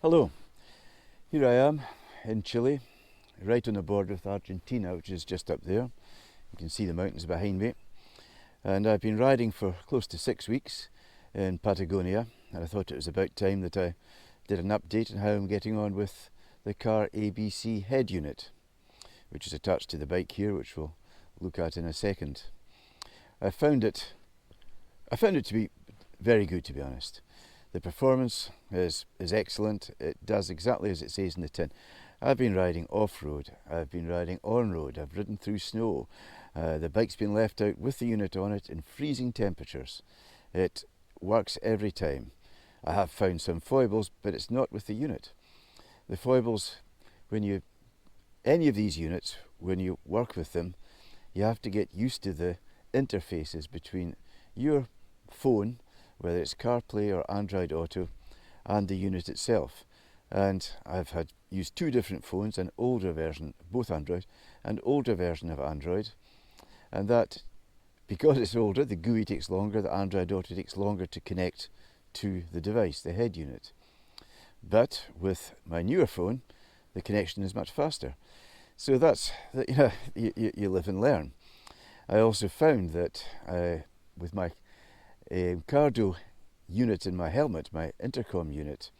Hello, here I am in Chile, right on the border with Argentina, which is just up there. You can see the mountains behind me. And I've been riding for close to 6 weeks in Patagonia, and I thought it was about time that I did an update on how I'm getting on with the CarABC head unit, which is attached to the bike here, which we'll look at in a second. I found it to be very good, to be honest. The performance is excellent. It does exactly as it says in the tin. I've been riding off-road, I've been riding on-road, I've ridden through snow. The bike's been left out with the unit on it in freezing temperatures. It works every time. I have found some foibles, but it's not with the unit. The foibles, any of these units, when you work with them, you have to get used to the interfaces between your phone, whether it's CarPlay or Android Auto, and the unit itself. And I've used two different phones, an older version, both Android, an older version of Android, and that, because it's older, the GUI takes longer, the Android Auto takes longer to connect to the device, the head unit. But with my newer phone, the connection is much faster. So that's, you live and learn. I also found that with my cardo unit in my helmet, my intercom unit,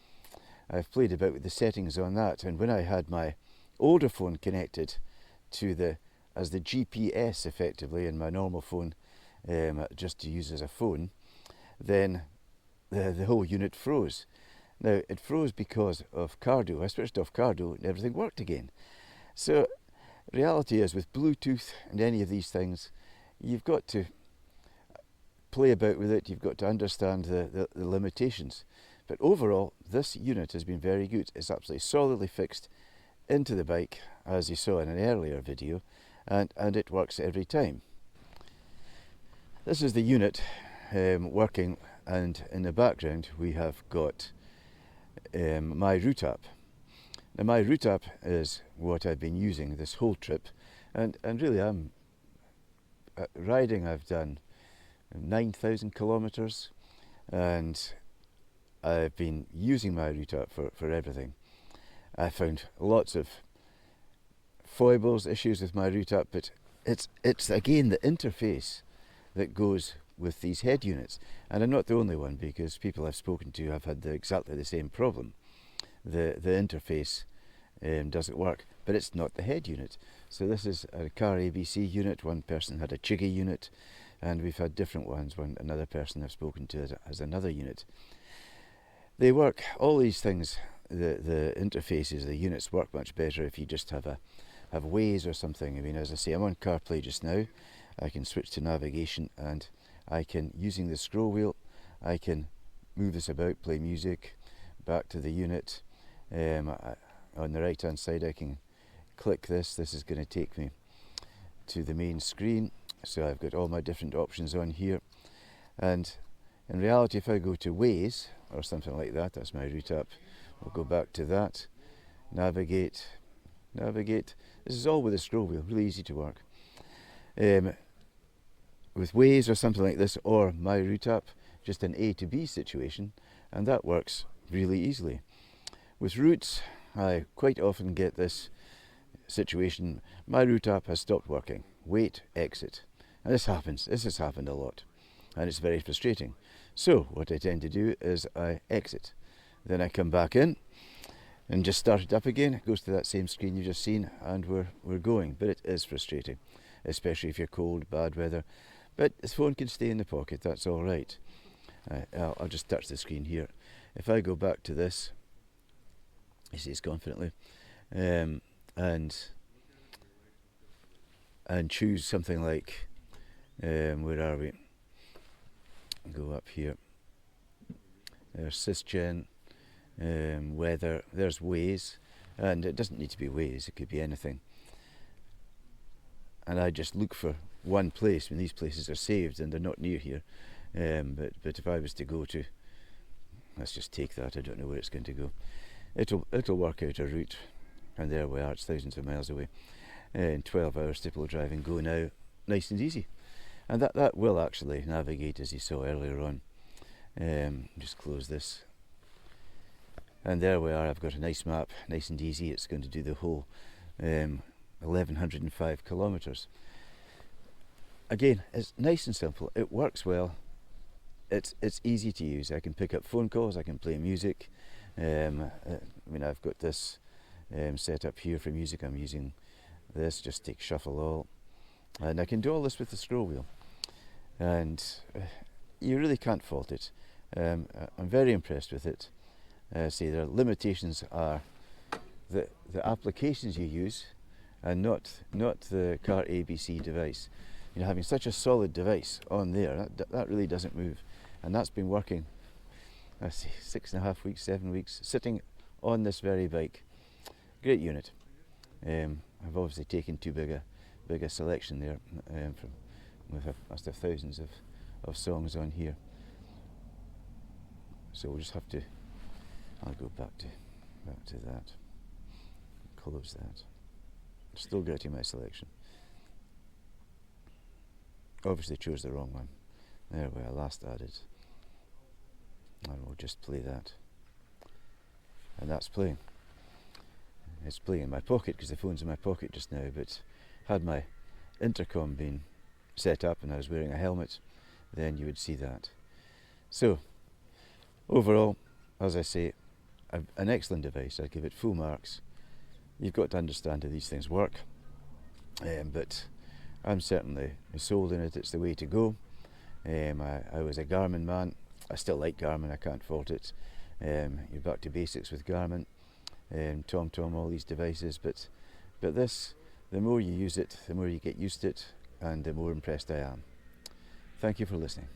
I've played about with the settings on that, and when I had my older phone connected to as the GPS effectively in my normal phone, just to use as a phone, then the whole unit froze. Now it froze because of cardo. I switched off cardo and everything worked again. So reality is, with Bluetooth and any of these things, you've got to play about with it, you've got to understand the limitations. But overall, this unit has been very good. It's absolutely solidly fixed into the bike, as you saw in an earlier video, and it works every time. This is the unit working, and in the background we have got my route app. Now my route app is what I've been using this whole trip, and really I'm riding. I've done 9,000 kilometers, and I've been using my route app for everything. I found lots of foibles, issues with my route app, but it's again the interface that goes with these head units. And I'm not the only one, because people I've spoken to have had exactly the same problem. The interface doesn't work, but it's not the head unit. So this is a CarABC unit. One person had a Chiggy unit, and we've had different ones. Another person I've spoken to has another unit. They work, all these things, the interfaces, the units work much better if you just have Waze or something. I mean, as I say, I'm on CarPlay just now. I can switch to navigation, and I can, using the scroll wheel, I can move this about, play music, back to the unit. On the right hand side I can click this. This is going to take me to the main screen. So I've got all my different options on here, and in reality if I go to Waze or something like that, that's my route app, we'll go back to that, navigate. This is all with a scroll wheel, really easy to work. With Waze or something like this, or my route app, just an A to B situation, and that works really easily. With routes, I quite often get this situation: my route app has stopped working, wait, exit. And this has happened a lot, and it's very frustrating. So what I tend to do is I exit, then I come back in and just start it up again. It goes to that same screen you've just seen, and we're going. But it is frustrating, especially if you're cold, bad weather. But this phone can stay in the pocket, that's all right. I'll just touch the screen here. If I go back to this, he says confidently, and choose something like, where are we? Go up here. There's Sysgen, weather. There's Waze, and it doesn't need to be Waze. It could be anything. And I just look for one place. I mean, these places are saved and they're not near here. But if I was to go to, let's just take that. I don't know where it's going to go. It'll work out a route, and there we are. It's thousands of miles away. In 12 hours typical driving, go now, nice and easy. And that will actually navigate, as you saw earlier on. Just close this. And there we are, I've got a nice map, nice and easy. It's going to do the whole 1105 kilometres. Again, it's nice and simple, it works well, it's easy to use. I can pick up phone calls, I can play music. I mean, I've got this set up here for music. I'm using this, just take shuffle all, and I can do all this with the scroll wheel, and you really can't fault it. I'm very impressed with it. See, the limitations are the applications you use, and not the CarABC device. You know, having such a solid device on there, that really doesn't move, and that's been working. I see, 6.5 weeks, 7 weeks, sitting on this very bike. Great unit. I've obviously taken too big a selection there, must have thousands of songs on here. So we'll just have to. I'll go back to that. Close that. Still getting my selection. Obviously chose the wrong one. There we are, last added. And we'll just play that. And that's playing. It's playing in my pocket because the phone's in my pocket just now, but had my intercom been set up and I was wearing a helmet, then you would see that. So, overall, as I say, an excellent device. I'd give it full marks. You've got to understand how these things work, but I'm certainly sold in it. It's the way to go. I was a Garmin man. I still like Garmin, I can't fault it. You're back to basics with Garmin, TomTom, all these devices, but this, the more you use it, the more you get used to it, and the more impressed I am. Thank you for listening.